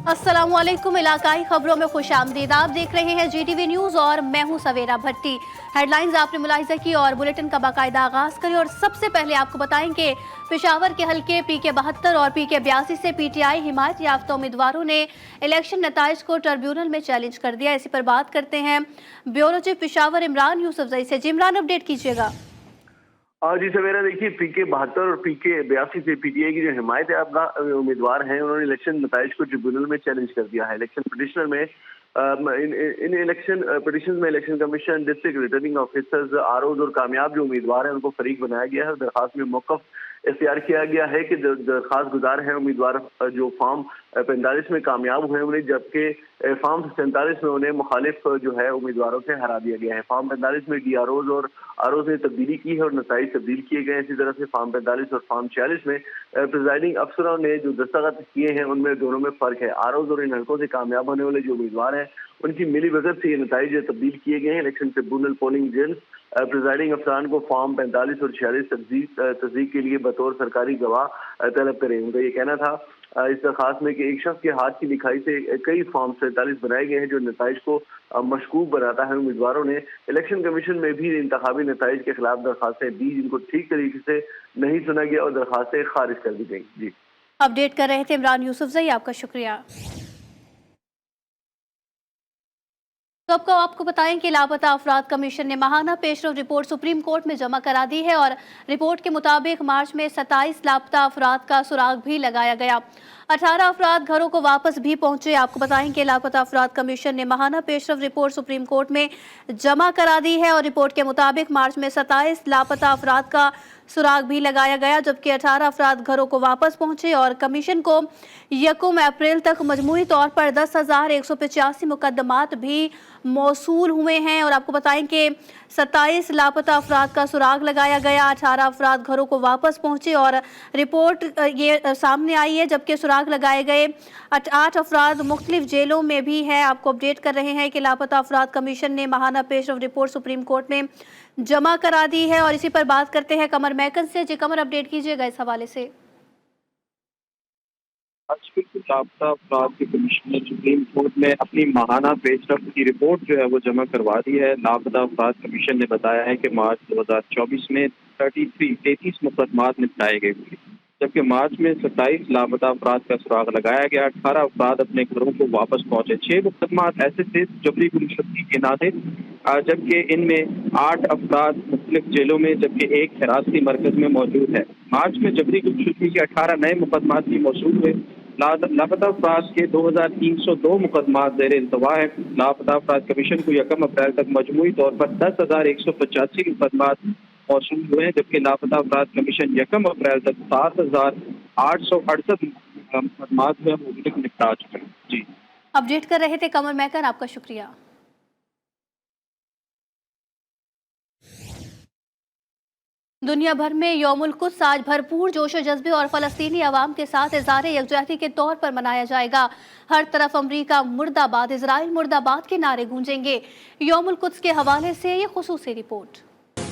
अस्सलामुअलैकुम। इलाकाई खबरों में खुशामदीद। आप देख रहे हैं GTV न्यूज़ और मैं हूं सवेरा भट्टी। हेडलाइंस आपने मुलाहिजा की और बुलेटिन का बाकायदा आगाज करें। और सबसे पहले आपको बताएं कि पेशावर के हल्के PK 72 और PK 82 से PTI हिमायत याफ्ता उम्मीदवारों ने इलेक्शन नताइज को ट्रिब्यूनल में चैलेंज कर दिया। इसी पर बात करते हैं ब्यूरो चीफ पेशावर इमरान यूसुफजई से। जी इमरान, अपडेट कीजिएगा। जी सवेरा, देखिए PK 72 और PK 82 से PTI की जो हिमायत याफ्ता उम्मीदवार हैं, उन्होंने इलेक्शन नताइज को ट्रिब्यूनल में चैलेंज कर दिया है। इलेक्शन पिटिशनर में इन इलेक्शन पिटिशन में election commission, district returning officers, ROs और कामयाब जो उम्मीदवार हैं उनको फरीक बनाया गया है। दरखास्त में मौकफ इख्तियार किया गया है कि दरखास्त गुजार हैं उम्मीदवार जो फॉर्म 45 में कामयाब हुए उन्हें, जबकि फॉर्म 47 में उन्हें मुखालिफ जो है उम्मीदवारों से हरा दिया गया है। फॉर्म 45 में DROs और ROs ने तब्दीली की है और नताइज तब्दील किए गए हैं। इसी तरह से फॉर्म 45 और फॉर्म 46 में प्रिजाइडिंग अफसरों ने जो दस्तखत किए हैं उनमें दोनों में फर्क है। ROs और इन हल्कों से कामयाब होने वाले जो उम्मीदवार हैं उनकी मिली भगत से ये नताइज तब्दील किए गए हैं। Election tribunal polling agents presiding अफसरान को फॉर्म 45 और 46 तस्दीक के लिए बतौर सरकारी गवाह तलब करें। उनका ये कहना था इस दरखास्त में कि एक शख्स के हाथ की लिखाई से कई फॉर्म 47 बनाए गए हैं जो नताइज को मशकूक बनाता है। उम्मीदवारों ने इलेक्शन कमीशन में भी इंतखाबी नताइज के खिलाफ दरखास्तें दी, जिनको ठीक तरीके से नहीं सुना गया और दरखास्तें खारिज कर दी गई। जी, अपडेट कर रहे थे इमरान यूसुफजई, आपका शुक्रिया। तो आपको बताएं कि लापता अफराद कमीशन ने माहाना पेशरफ रिपोर्ट सुप्रीम कोर्ट में जमा करा दी है और रिपोर्ट के मुताबिक मार्च में 27 लापता अफराद का सुराग भी लगाया गया। 18 अफराद घरों को वापस भी पहुंचे। आपको बताएं कि लापता अफराद कमीशन ने माहाना पेशरफ रिपोर्ट सुप्रीम कोर्ट में जमा करा दी है और रिपोर्ट के मुताबिक मार्च में 27 लापता अफराद का सुराग भी लगाया गया, जबकि 18 अफराद घरों को वापस पहुंचे और कमीशन को 1 अप्रैल तक मजमूई तौर पर 10,185 मुकदमात भी मौसूल हुए हैं। और आपको बताएं कि 27 लापता अफराद का सुराग लगाया गया, 18 अफराद घरों को वापस पहुंचे और रिपोर्ट ये सामने आई है, जबकि सुराग लगाए गए 8 अफराद मुख्तलिफ जेलों में भी है। आपको अपडेट कर रहे हैं कि लापता अफराद कमीशन ने माहाना पेशरफ रिपोर्ट सुप्रीम कोर्ट में जमा करा दी है। और इसी पर बात करते हैं कमर मैकन से। जी कमर, अपडेट कीजिएगा इस हवाले से। आज बिल्कुल लापता अफराद के कमीशन ने सुप्रीम कोर्ट में अपनी माहाना पेशरफ की रिपोर्ट जो है वो जमा करवा दी है। लापता अफराद कमीशन ने बताया है कि मार्च 2024 में 33 मुकदमात निपटाए गए, जबकि मार्च में 27 लापता अफराद का सुराग लगाया गया। 18 अफराद अपने घरों को वापस पहुंचे। 6 मुकदमात ऐसे थे जबरी गुमशुदगी के ना थे, जबकि इनमें 8 अफराद मुख्तलिफ जेलों में जबकि एक हिरासती मरकज में मौजूद है। मार्च में जबरी गुमशुदगी के 18 नए मुकदमात भी मौसूल हुए। लापता अफराद के 2302 मुकदमात ज़ेर इंतवा है। लापता अफराद कमीशन को 1 अप्रैल तक मजमूई तौर पर 10,185 मुकदमात मौसूल हुए हैं, जबकि लापता अफराद कमीशन 1 अप्रैल तक 7,868 मुकदमात में निपटा चुके हैं। जी, अपडेट कर रहे थे कमर मैकर, आपका शुक्रिया। दुनिया भर में यौमुल कुद्स आज भरपूर जोशो जज्बे और फलस्तीनी अवाम के साथ इज़हारे यकजहती के तौर पर मनाया जाएगा। हर तरफ अमरीका मुर्दाबाद, इजराइल मुर्दाबाद के नारे गूंजेंगे। यौमुल कुद्स के हवाले से ये खुसूसी रिपोर्ट।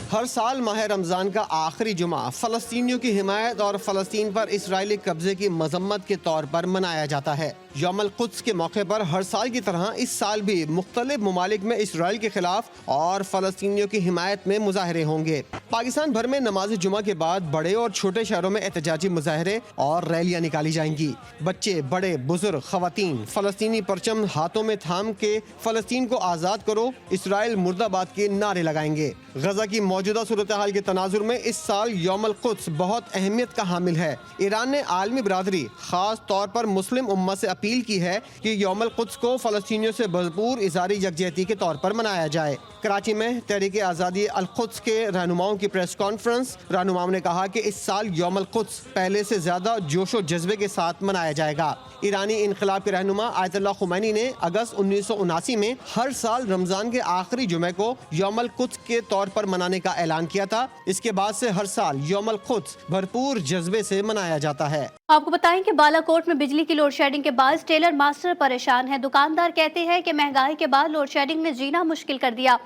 हर साल माह रमज़ान का आखिरी जुमा फ़लस्तीनियों की हिमायत और फ़लस्तीन पर इसराइली कब्जे की मजम्मत के तौर पर मनाया जाता है। यौमुल कुद्स के मौके पर हर साल की तरह इस साल भी मुख्तलिफ ममालिक में इसराइल के खिलाफ और फ़लस्तीनियों की हिमायत में मुजाहरे होंगे। पाकिस्तान भर में नमाज जुमा के बाद बड़े और छोटे शहरों में एहतजाजी मुजाहरे और रैलियाँ निकाली जाएंगी। बच्चे, बड़े, बुजुर्ग, खवातीन फ़लस्तीनी परचम हाथों में थाम के फ़लस्तीन को आज़ाद करो, इसराइल मुर्दाबाद के नारे लगाएंगे। गजा की मौजूदा सूरत हाल के तनाजुर में इस साल यौमुल कुद्स बहुत अहमियत का हामिल है। ईरान ने आलमी बरादरी, खास तौर पर मुस्लिम उम्मा से अपील की है कि यौमुल कुद्स को फ़लस्तीनियों से भरपूर इज़हारी यकजहती के तौर पर मनाया जाए। कराची में तहरीक आज़ादी अल कुद्स के रहनुमाओं की प्रेस कॉन्फ्रेंस, रहनुमाओं ने कहा कि इस साल यौमुल कुद्स पहले से ज़्यादा जोशो जज्बे के साथ मनाया जाएगा। ईरानी इनकलाब के रहनुमा आयतुल्लाह खुमैनी ने अगस्त 1979 में हर साल रमज़ान के आखिरी जुमे को यौमुल कुद्स के तौर पर मनाने का ऐलान किया था। इसके बाद से हर साल यौमुल कुद्स भरपूर जज्बे से मनाया जाता है। आपको बताएं कि बालाकोट में बिजली की लोड शेडिंग के बाद टेलर मास्टर परेशान है। दुकानदार कहते हैं कि महंगाई के बाद लोड शेडिंग ने जीना मुश्किल कर दिया।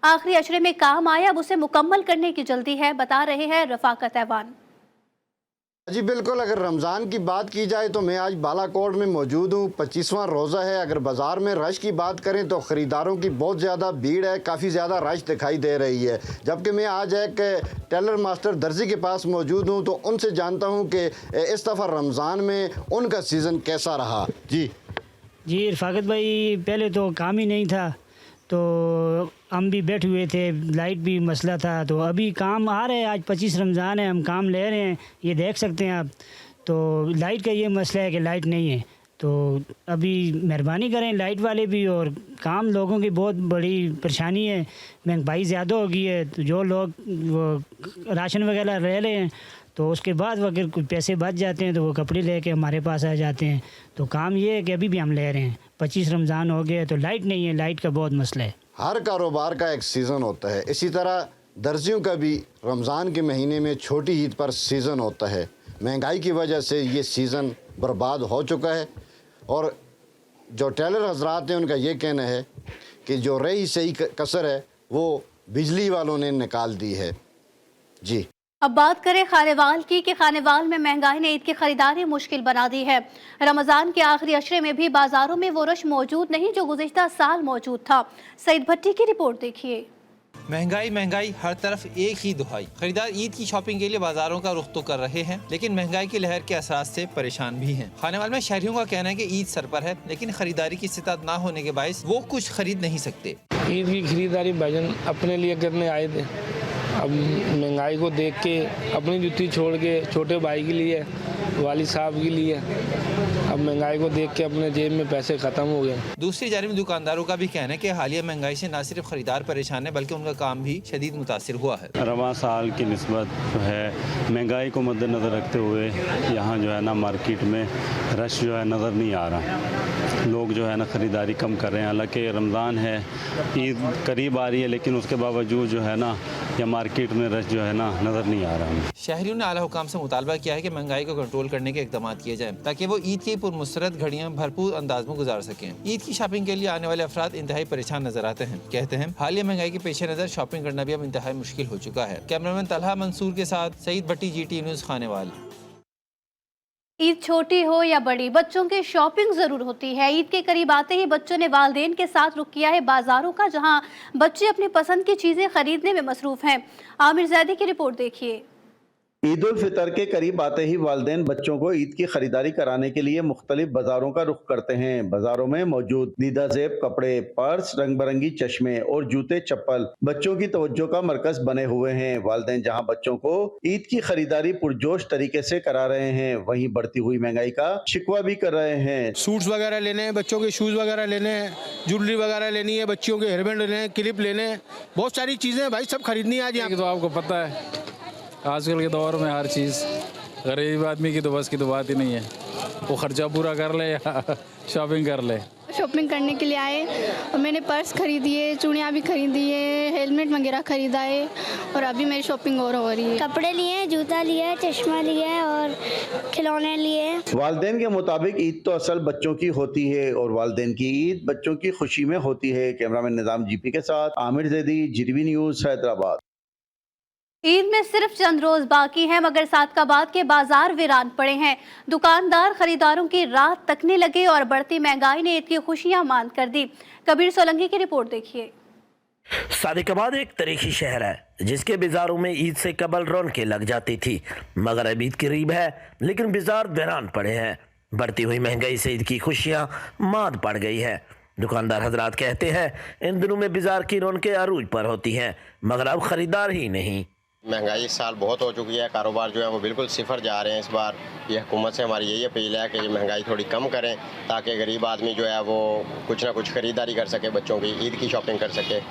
आखिरी अशरे में काम आया, अब उसे मुकम्मल करने की जल्दी है, बता रहे हैं रफाकत ऐवान। जी बिल्कुल, अगर रमज़ान की बात की जाए तो मैं आज बालाकोट में मौजूद हूँ। 25वां रोज़ा है। अगर बाज़ार में रश की बात करें तो ख़रीदारों की बहुत ज़्यादा भीड़ है, काफ़ी ज़्यादा रश दिखाई दे रही है। जबकि मैं आज एक टेलर मास्टर दर्जी के पास मौजूद हूँ तो उनसे जानता हूँ कि इस दफ़ा रमज़ान में उनका सीज़न कैसा रहा। जी रफ़ाकत भाई, पहले तो काम ही नहीं था तो हम भी बैठे हुए थे, लाइट भी मसला था, तो अभी काम आ रहे हैं। आज 25 रमज़ान है, हम काम ले रहे हैं, ये देख सकते हैं आप। तो लाइट का ये मसला है कि लाइट नहीं है, तो अभी मेहरबानी करें लाइट वाले भी, और काम लोगों की बहुत बड़ी परेशानी है, महंगाई ज़्यादा हो गई है। तो जो लोग वो राशन वगैरह ले रहे हैं तो उसके बाद अगर कुछ पैसे बच जाते हैं तो वो कपड़े लेके हमारे पास आ जाते हैं। तो काम ये है कि अभी भी हम ले रहे हैं। 25 रमज़ान हो गए तो लाइट नहीं है, लाइट का बहुत मसला है। हर कारोबार का एक सीज़न होता है, इसी तरह दर्जियों का भी रमज़ान के महीने में छोटी ईद पर सीज़न होता है। महंगाई की वजह से ये सीज़न बर्बाद हो चुका है और जो टेलर हजरात हैं उनका ये कहना है कि जो रही सही कसर है वो बिजली वालों ने निकाल दी है। जी, अब बात करें खानेवाल की कि खानेवाल में महंगाई ने ईद की खरीदारी मुश्किल बना दी है। रमज़ान के आखिरी अशरे में भी बाजारों में वो रश मौजूद नहीं जो गुज़िश्ता साल मौजूद था। सईद भट्टी की रिपोर्ट देखिए। महंगाई हर तरफ एक ही दुहाई। खरीदार ईद की शॉपिंग के लिए बाजारों का रुख तो कर रहे हैं, लेकिन महंगाई की लहर के असरात से परेशान भी हैं। खानेवाल में शहरियों का कहना है कि ईद सर पर है, लेकिन खरीदारी की इस्तात ना होने के बायस वो कुछ खरीद नहीं सकते। ईद की खरीदारी भाईजान अपने लिए करने आए थे, अब महंगाई को देख के अपनी जुत्ती छोड़ के छोटे भाई के लिए, वाली साहब के लिए, अब महंगाई को देख के अपने जेब में पैसे ख़त्म हो गए। दूसरी जानिब दुकानदारों का भी कहना है कि हालिया महंगाई से न सिर्फ खरीदार परेशान है बल्कि उनका काम भी शदीद मुतासिर हुआ है। रवां साल की निस्बत जो है महंगाई को मद्देनज़र रखते हुए यहाँ जो है ना मार्केट में रश जो है नज़र नहीं आ रहा। लोग जो है ना ख़रीदारी कम कर रहे हैं। हालांकि रमज़ान है, ईद करीब आ रही है, लेकिन उसके बावजूद जो है ना या मार्केट में रश जो है ना नज़र नहीं आ रहा। शहरियों ने आला हुकाम से मुतालबा किया है कि महंगाई को कंट्रोल करने के इक़दाम किए जाएं ताकि वो ईद की पुरमसरत घड़ियाँ भरपूर अंदाज में गुजार सकें। ईद की शॉपिंग के लिए आने वाले अफराद इंतहाई परेशान नजर आते हैं। कहते हैं हालिया महंगाई के पेश नज़र शॉपिंग करना भी अब इंतहाई मुश्किल हो चुका है। कैमरामैन तलहा मंसूर के साथ सईद भट्टी, GT न्यूज़, खानेवाल। ईद छोटी हो या बड़ी, बच्चों की शॉपिंग जरूर होती है। ईद के करीब आते ही बच्चों ने वालिदैन के साथ रुख किया है बाजारों का, जहां बच्चे अपनी पसंद की चीजें खरीदने में मसरूफ हैं। आमिर जैदी की रिपोर्ट देखिए। ईद उल फितर के करीब आते ही वालिदैन बच्चों को ईद की खरीदारी कराने के लिए मुख्तलिफ बाजारों का रुख करते हैं। बाजारों में मौजूद दीदा ज़ेब कपड़े, पर्स, रंग बिरंगी चश्मे और जूते चप्पल बच्चों की तवज्जो का मरकज बने हुए हैं। वालिदैन जहां बच्चों को ईद की खरीदारी पुरजोश तरीके से करा रहे हैं, वहीं बढ़ती हुई महंगाई का शिकवा भी कर रहे हैं। सूट्स वगैरह लेने हैं, बच्चों के शूज वगैरह लेने हैं, ज्वेलरी वगैरह लेनी है, बच्चियों के हेयरबैंड लेने हैं, क्लिप लेने हैं, बहुत सारी चीजें भाई सब खरीदनी है आज यहाँ। तो आपको पता है आजकल के दौर में हर चीज़ गरीब आदमी की तो बस की तो बात ही नहीं है, वो खर्चा पूरा कर ले या शॉपिंग कर ले। शॉपिंग करने के लिए आए और मैंने पर्स खरीदी है, चूड़ियाँ भी खरीदी है, हेलमेट वगैरह खरीदा है और अभी मेरी शॉपिंग और हो रही है। कपड़े लिए, जूता लिया, चश्मा लिया और खिलौने लिए। वालिदैन के मुताबिक ईद तो असल बच्चों की होती है और वालिदैन की ईद बच्चों की खुशी में होती है। कैमरामैन निजाम GP के साथ आमिर जैदी, GTV न्यूज़, हैदराबाद। ईद में सिर्फ चंद रोज बाकी हैं, मगर सादकाबाद के बाजार वीरान पड़े हैं। दुकानदार खरीदारों की रात तकने लगे और बढ़ती महंगाई ने ईद की खुशियां मांद कर दी। कबीर सोलंकी की रिपोर्ट देखिए। सादिकाबाद एक तारीखी शहर है जिसके बाजारों में ईद से कबल रौनकें लग जाती थी, मगर अब ईद करीब है लेकिन बाजार वीरान पड़े हैं। बढ़ती हुई महंगाई से ईद की खुशियां माद पड़ गई है। दुकानदार हजरात कहते हैं इन दिनों में बाजार की रौनकें अरूज पर होती हैं, मगर अब खरीदार ही नहीं। महंगाई इस साल बहुत हो चुकी है, कारोबार जो है वो बिल्कुल सिफर जा रहे हैं। इस बार ये हुकूमत से हमारी यही अपील है कि ये महंगाई थोड़ी कम करें ताकि गरीब आदमी जो है वो कुछ ना कुछ ख़रीदारी कर सके, बच्चों की ईद की शॉपिंग कर सके।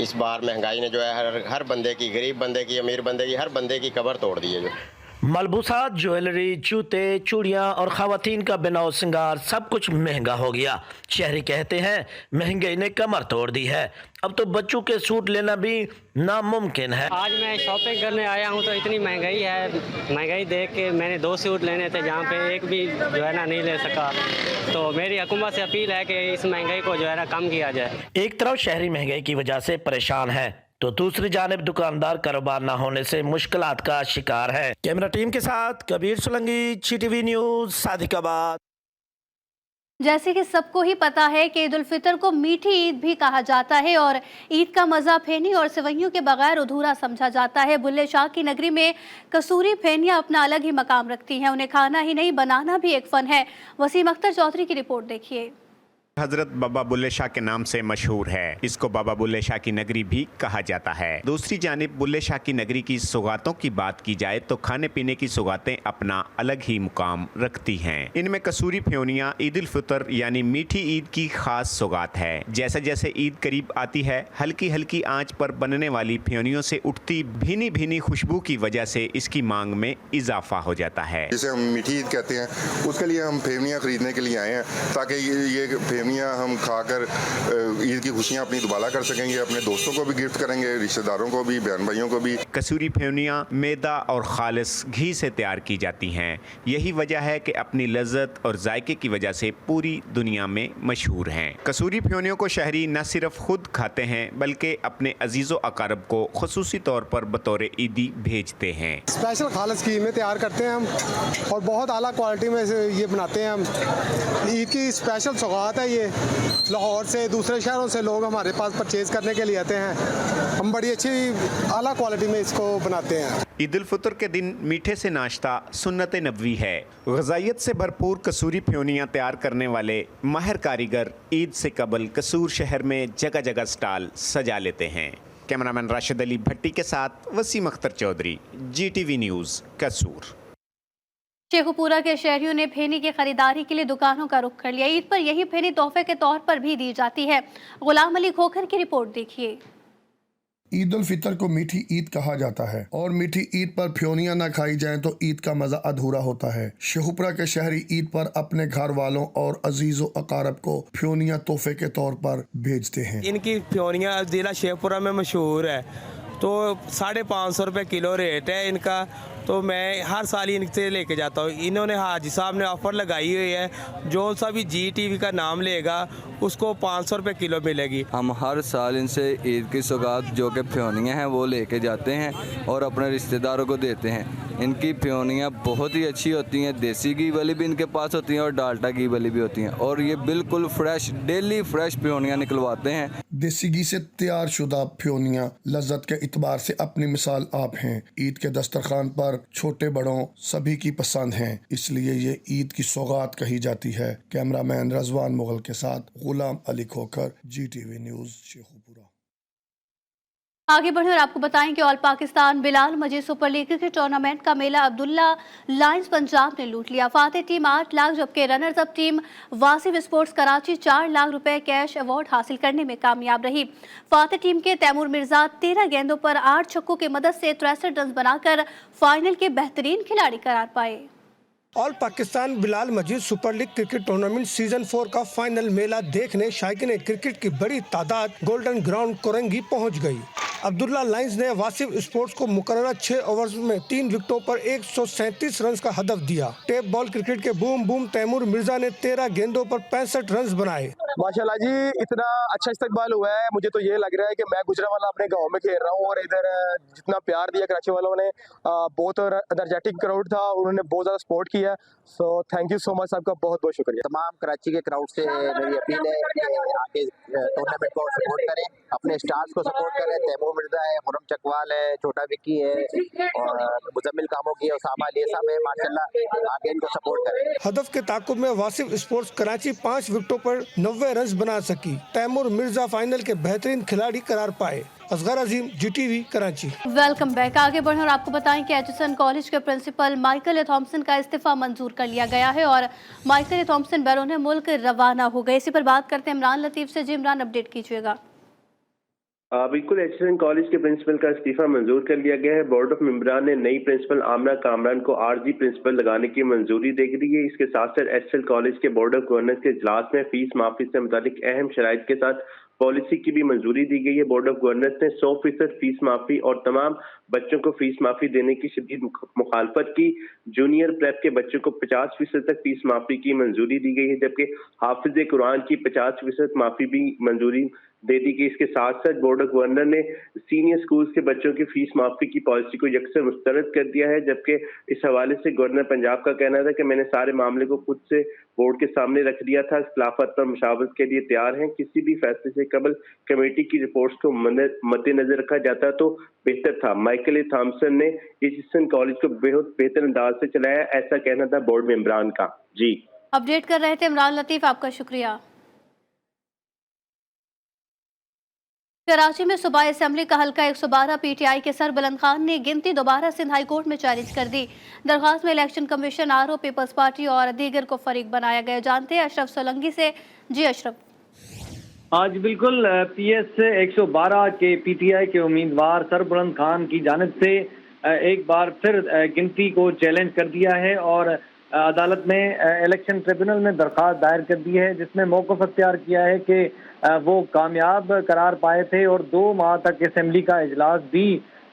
इस बार महंगाई ने जो है हर बंदे की, गरीब बंदे की, अमीर बंदे की, हर बंदे की कबर तोड़ दी है। जो मलबूसात, ज्वेलरी, जूते, चूड़ियाँ और ख़वातीन का बिनाव सिंगार सब कुछ महंगा हो गया। शहरी कहते हैं महंगाई ने कमर तोड़ दी है, अब तो बच्चों के सूट लेना भी नामुमकिन है। आज मैं शॉपिंग करने आया हूँ तो इतनी महंगाई है, महंगाई देख के मैंने 2 सूट लेने थे जहाँ पे एक भी जो है ना नहीं ले सका। तो मेरी हुकूमत से अपील है कि इस महंगाई को जो है ना कम किया जाए। एक तरफ शहरी महंगाई की वजह से परेशान है तो दूसरी जानिब दुकानदार कारोबार न होने से मुश्किलात का शिकार है। कैमरा टीम के साथ कबीर सोलंकी, GTV न्यूज, सादिकाबाद। जैसे कि सबको ही पता है कि ईद उल फितर को मीठी ईद भी कहा जाता है और ईद का मज़ा फेनी और सेवइयों के बगैर अधूरा समझा जाता है। बुल्ले शाह की नगरी में कसूरी फेनियां अपना अलग ही मकाम रखती हैं। उन्हें खाना ही नहीं, बनाना भी एक फ़न है। वसीम अख्तर चौधरी की रिपोर्ट देखिए। हजरत बाबा बुल्ले शाह के नाम से मशहूर है। इसको बाबा बुल्ले शाह की नगरी भी कहा जाता है। दूसरी जानिब बुल्ले शाह की नगरी की सौगातों की बात की जाए तो खाने पीने की सौगातें अपना अलग ही मुकाम रखती हैं। इनमें कसूरी फ्योनियाँ ईद उल फितर यानी मीठी ईद की खास सौगात है। जैसे जैसे ईद करीब आती है, हल्की हल्की आंच पर बनने वाली फ्योनियों से उठती भीनी भीनी खुशबू की वजह से इसकी मांग में इजाफा हो जाता है। जिसे हम मीठी ईद कहते हैं, उसके लिए हम फेवनियाँ खरीदने के लिए आए हैं ताकि ये फेवनियाँ हम खाकर ईद की खुशियाँ अपनी दुबारा कर सकेंगे। अपने दोस्तों को भी गिफ्ट करेंगे, रिश्तेदारों को भी, बहन भाइयों को भी। कसूरी फेवनियाँ मैदा और खालिस घी से तैयार की जाती हैं। यही वजह है कि अपनी लज्जत और जायके की वजह से पूरी दुनिया में मशहूर हैं। कसूरी फेवनियों को शहरी न सिर्फ खुद खाते हैं बल्कि अपने अजीज़ो अकारब को खुसूसी तौर पर बतौर ईदी भेजते हैं। स्पेशल खालिस घी में तैयार करते हैं हम और बहुत आला क्वालिटी में ये बनाते हैं हम। ईद की स्पेशल सौगात है। ये लाहौर से, दूसरे शहरों से लोग हमारे पास परचेज करने के लिए आते हैं। हम बड़ी अच्छी आला क्वालिटी में इसको बनाते हैं। ईद उल फितर के दिन मीठे से नाश्ता सुन्नत नबवी है। ग़िज़ाइयत से भरपूर कसूरी फ्योनियाँ तैयार करने वाले माहिर कारीगर ईद से कबल कसूर शहर में जगह जगह स्टॉल सजा लेते हैं। कैमरामैन राशिद अली भट्टी के साथ वसीम अख्तर चौधरी, GTV न्यूज़, कसूर। शेखुपुरा के शहरियों ने फेनी की खरीदारी के लिए दुकानों का रुख कर लिया। ईद पर यही फेनी तोहफे के तौर पर भी दी जाती है। गुलाम अली खोखर की रिपोर्ट देखिए। ईद उल फितर को मीठी ईद कहा जाता है और मीठी ईद पर फ्योनियां ना खाई जाएं तो ईद का मजा अधूरा होता है। शेखुपुरा के शहरी ईद पर अपने घर वालों और अजीजों अकारब को फ्योनियां तोहफे के तौर पर भेजते हैं। इनकी फ्योनियां जिला शेखुपुरा में मशहूर है, तो 550 रुपये किलो रेट है इनका। तो मैं हर साल इनसे लेके जाता हूँ। इन्होंने हाजी साहब ने ऑफ़र लगाई हुई है, जो सा भी GTV का नाम लेगा उसको 500 रुपये किलो मिलेगी। हम हर साल इनसे ईद की सौगात जो कि फ्योनियाँ हैं वो लेके जाते हैं और अपने रिश्तेदारों को देते हैं। इनकी फ्योनियाँ बहुत ही अच्छी होती हैं। देसी घी वाली भी इनके पास होती हैं और डाल्डा घी वाली भी होती हैं और ये बिल्कुल फ्रेश, डेली फ्रेश फ्योनियाँ निकलवाते हैं। देसी घी से तैयार शुदा फ्योनियाँ लज्जत के इतबार से अपनी मिसाल आप हैं। ईद के दस्तरखान पर छोटे बड़ों सभी की पसंद हैं, इसलिए ये ईद की सौगात कही जाती है। कैमरामैन रजवान मुगल के साथ गुलाम अली खोखर, GTV न्यूज़, शेखुपुरा। आगे बढ़े और आपको बताएं कि all Pakistan Bilal Majid super league cricket tournament का मेला अब्दुल्ला लायंस पंजाब ने लूट लिया। फातेह टीम 8 लाख जबकि runners up team Wasif sports Karachi 4 lakh रुपए कैश अवार्ड हासिल करने में कामयाब रही। फातेह टीम के तैमूर मिर्जा 13 गेंदों पर 8 छक्कों की मदद से 63 रन बनाकर फाइनल के बेहतरीन खिलाड़ी करार पाए। All Pakistan Bilal Majid super league cricket tournament season 4 का फाइनल मेला देखने शायकीन क्रिकेट की बड़ी तादाद गोल्डन ग्राउंड कोरंगी पहुंच गई। अब्दुल्ला लायंस ने वासिफ स्पोर्ट्स को मुकर्रर 6 ओवर्स में 3 विकेटों पर 137 रन का हदफ दिया। टेप बॉल क्रिकेट के बूम बूम तैमूर मिर्जा ने 13 गेंदों पर 65 रन बनाए। माशाल्लाह जी, इतना अच्छा इस्तकबाल हुआ है। मुझे तो ये लग रहा है कि मैं गुजरांवाला अपने गांव में खेल रहा हूँ और इधर जितना प्यार दिया कराची वालों ने, बहुत एनर्जेटिक क्राउड था, उन्होंने बहुत ज़्यादा सपोर्ट किया। So thank you so much, आपका बहुत बहुत शुक्रिया। तमाम कराची के क्राउड से मेरी अपील है कि आगे टूर्नामेंट को सपोर्ट करें, अपने स्टार्स को सपोर्ट करें। तैमूर मिर्जा है, खुर्रम चकवाल है, छोटा विक्की है और मुजम्मिल कामों की उसामा अली साहब है, माशाल्लाह आगे इनको सपोर्ट करें। हदफ के ताकुब में वासिफ स्पोर्ट्स कराची 5 विकेटों पर 90 रन बना सकी। तैमूर मिर्जा फाइनल के बेहतरीन खिलाड़ी करार पाए। Asghar Azim, GTV Karachi. Welcome back. आगे बढ़े और आपको बताएं कि एचएसएन कॉलेज के प्रिंसिपल माइकल ए थॉम्सन का इस्तीफा मंजूर कर लिया गया है और माइकल ए थॉम्सन बैरून मुल्क रवाना हो गए। इसी पर बात करते हैं इमरान लतीफ से। जी इमरान, अपडेट कीजिएगा। बिल्कुल, एचएसएन कॉलेज के प्रिंसिपल का इस्तीफा मंजूर कर लिया गया है। बोर्ड ऑफ मेंबरान ने नई प्रिंसिपल आमना कामरान को आरजी प्रिंसिपल लगाने की मंजूरी दे दी है। इसके साथ साथ एचएसएल कॉलेज के बोर्ड ऑफ गवर्नर्स के इजलास में फीस माफी से मुतालिक अहम शराइत के साथ पॉलिसी की भी मंजूरी दी गई है। बोर्ड ऑफ गवर्नर्स ने 100% फीस माफी और तमाम बच्चों को फीस माफी देने की शदीद मुखालफत की। जूनियर प्रेप के बच्चों को 50% तक फीस माफी की मंजूरी दी गई है, जबकि हाफिज कुरान की 50% माफी भी मंजूरी दे दी गई। इसके साथ साथ बोर्ड ऑफ गवर्नर ने सीनियर स्कूल्स के बच्चों की फीस माफी की पॉलिसी को यकसर मुस्तरद कर दिया है, जबकि इस हवाले से गवर्नर पंजाब का कहना था कि मैंने सारे मामले को खुद से बोर्ड के सामने रख दिया था, खिलाफत पर मुशावरत के लिए तैयार हैं। किसी भी फैसले से कबल कमेटी की रिपोर्ट्स को मद्देनजर रखा जाता तो बेहतर था। माइकल ए थॉमसन ने एचिसन कॉलेज को बहुत बेहतर अंदाज से चलाया, ऐसा कहना था बोर्ड मेंबरान का। जी अपडेट कर रहे थे इमरान लतीफ, आपका शुक्रिया। कराची में सूबाई असेंबली का हल्का 112 पीटीआई के सरबलंद खान ने गिनती दोबारा सिंध हाई कोर्ट में चैलेंज कर दी। दरख्वास्त में election commission, RO, Peoples Party और दीगर को फरीक बनाया गया। जानते हैं अशरफ सोलंकी से। जी अशरफ। आज बिल्कुल पीएस 112 के पीटीआई के उम्मीदवार सरबलंद खान की जानिब से एक बार फिर गिनती को चैलेंज कर दिया है और अदालत में इलेक्शन ट्रिब्यूनल में दरख्वास्त दायर कर दी है, जिसमें मौक़िफ़ अख्तियार किया है कि वो कामयाब करार पाए थे और 2 माह तक असेंबली का इजलास भी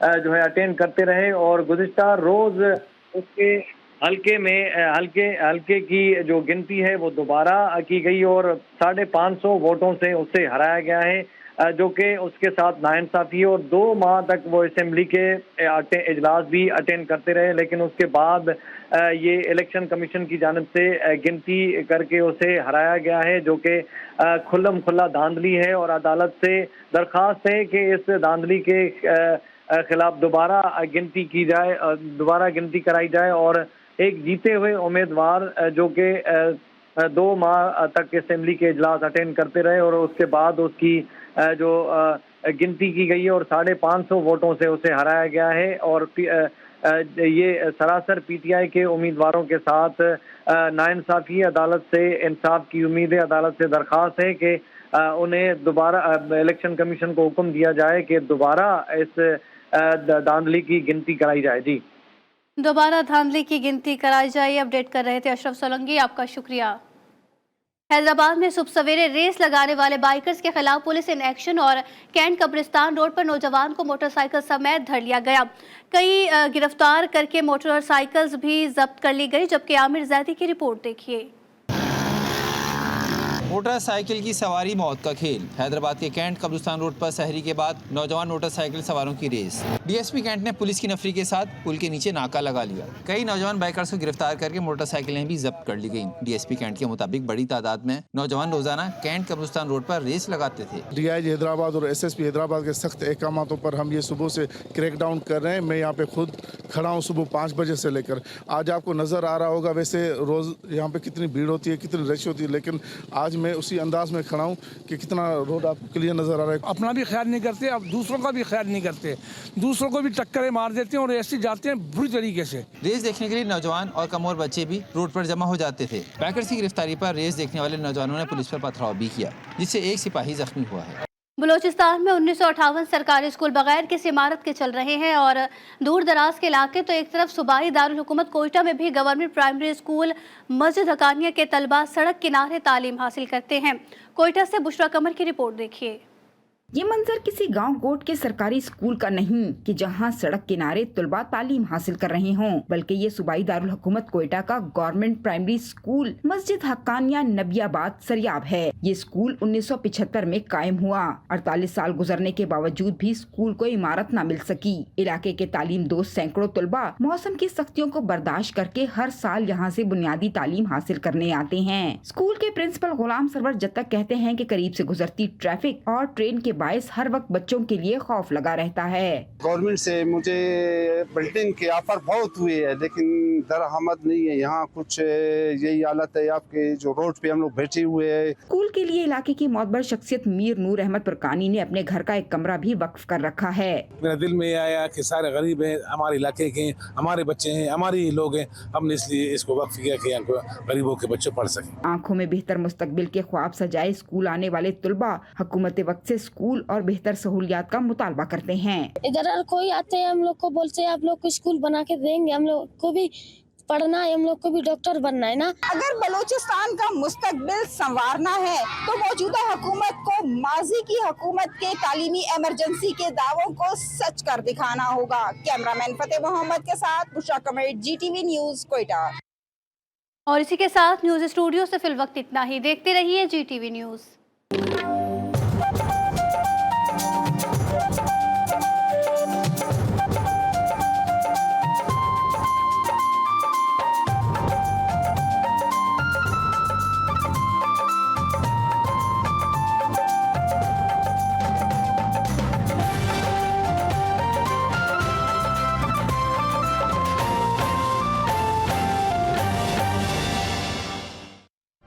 जो है अटेंड करते रहे और गुज़िश्ता रोज़ उसके हल्के की जो गिनती है वो दोबारा की गई और 550 वोटों से उसे हराया गया है, जो कि उसके साथ नाइंसाफ़ी। और 2 माह तक वो असेंबली के इजलास भी अटेंड करते रहे, लेकिन उसके बाद ये इलेक्शन कमीशन की जानिब से गिनती करके उसे हराया गया है, जो कि खुल्लम खुल्ला धांधली है और अदालत से दरख्वास्त है कि इस धांधली के खिलाफ दोबारा गिनती की जाए, दोबारा गिनती कराई जाए और एक जीते हुए उम्मीदवार जो कि 2 माह तक असेंबली के इजलास अटेंड करते रहे और उसके बाद उसकी जो गिनती की गई है और 550 वोटों से उसे हराया गया है। और ये सरासर पीटीआई के उम्मीदवारों के साथ नाइंसाफ़ी। अदालत से इंसाफ की उम्मीद है। अदालत से दरख्वास्त है कि उन्हें दोबारा इलेक्शन कमीशन को हुक्म दिया जाए कि दोबारा इस धांधली की गिनती कराई जाए। जी दोबारा धांधली की गिनती कराई जाए। अपडेट कर रहे थे अशरफ सोलंकी, आपका शुक्रिया। हैदराबाद में सुबह सवेरे रेस लगाने वाले बाइकर्स के खिलाफ पुलिस इन एक्शन और कैंट कब्रिस्तान रोड पर नौजवान को मोटरसाइकिल समेत धर लिया गया। कई गिरफ्तार करके मोटरसाइकिल्स भी जब्त कर ली गई, जबकि आमिर जैदी की रिपोर्ट देखिए। मोटरसाइकिल की सवारी मौत का खेल। हैदराबाद के कैंट कब्रिस्तान रोड पर सहरी के बाद नौजवान मोटरसाइकिल सवारों की रेस। डीएसपी कैंट ने पुलिस की नफरी के साथ पुल के नीचे नाका लगा लिया। कई नौजवान बाइकर्स को गिरफ्तार करके मोटरसाइकिलें भी जब्त कर ली गईं। डीएसपी कैंट के मुताबिक बड़ी तादाद में नौजवान रोजाना कैंट कब्रिस्तान रोड पर रेस लगाते थे। डीआईजी हैदराबाद और एसएसपी हैदराबाद के सख्त अहकामातों पर हम ये सुबह से क्रैकडाउन कर रहे हैं। मैं यहाँ पे खुद खड़ा हूँ सुबह 5 बजे से लेकर। आज आपको नजर आ रहा होगा वैसे रोज यहाँ पे कितनी भीड़ होती है, कितनी रश होती है, लेकिन आज मैं उसी अंदाज में खड़ा हूँ कि कितना रोड आपको क्लियर नजर आ रहा है। अपना भी ख्याल नहीं करते, अब दूसरों का भी ख्याल नहीं करते, दूसरों को भी टक्करें मार देते हैं और ऐसे जाते हैं बुरी तरीके से। रेस देखने के लिए नौजवान और कमोर बच्चे भी रोड पर जमा हो जाते थे। बाइकर्स की गिरफ्तारी पर रेस देखने वाले नौजवानों ने पुलिस पर पथराव भी किया, जिससे एक सिपाही जख्मी हुआ है। बलूचिस्तान में 1958 सरकारी स्कूल बगैर किसी इमारत के चल रहे हैं और दूर दराज के इलाके तो एक तरफ सूबाई दारुल हुकूमत कोयटा में भी गवर्नमेंट प्राइमरी स्कूल मस्जिद हकानिया के तलबा सड़क किनारे तालीम हासिल करते हैं। कोयटा से बुशरा कमर की रिपोर्ट देखिए। ये मंजर किसी गांव गोट के सरकारी स्कूल का नहीं कि जहां सड़क किनारे तुलबा तालीम हासिल कर रहे हों, बल्कि ये सूबाई दारुल हुकूमत कोयटा का गवर्नमेंट प्राइमरी स्कूल मस्जिद हक्कानिया नबियाबाद सरियाब है। ये स्कूल 1975 में कायम हुआ। 48 साल गुजरने के बावजूद भी स्कूल को इमारत न मिल सकी। इलाके के तालीम दोस्त सैकड़ों तुलबा मौसम की सख्तियों को बर्दाश्त करके हर साल यहाँ से बुनियादी तालीम हासिल करने आते हैं। स्कूल के प्रिंसिपल गुलाम सरवर जत्तक कहते हैं कि करीब से गुजरती ट्रैफिक और ट्रेन के बायस हर वक्त बच्चों के लिए खौफ लगा रहता है। गवर्नमेंट से मुझे बिल्डिंग के ऑफर बहुत हुए है, लेकिन दरआमद नहीं है। यहाँ कुछ यही हालत है आपके जो रोड पे हम लोग बैठे हुए हैं। स्कूल के लिए इलाके की मौतबर शख्सियत मीर नूर अहमद पुरकानी ने अपने घर का एक कमरा भी वक्फ कर रखा है। मेरे दिल में आया कि सारे गरीब हैं, हमारे इलाके के, हमारे बच्चे हैं, हमारे लोग हैं, हमने इसलिए इसको वक्फ किया कि गरीबों के बच्चे पढ़ सकें। आंखों में बेहतर मुस्तकबिल के ख्वाब सजाए स्कूल आने वाले तुलबा हुकूमत वक्त से स्कूल और बेहतर सहूलियात का मुतालबा करते हैं। इधर कोई आते हैं हम लोग को बोलते हैं आप लोग को स्कूल बना के देंगे, हम लोग को भी पढ़ना है, हम लोग को भी डॉक्टर बनना है ना। अगर बलूचिस्तान का मुस्तकबिल संवारना है तो मौजूदा हुकूमत को माजी की हुकूमत के तालीमी इमरजेंसी के दावों को सच कर दिखाना होगा। कैमरामैन फतेह मोहम्मद के साथ बुशरा कमर, GTV न्यूज कोयटा। और इसी के साथ न्यूज स्टूडियो से फिल वक्त इतना ही। देखते रहिए GTV न्यूज।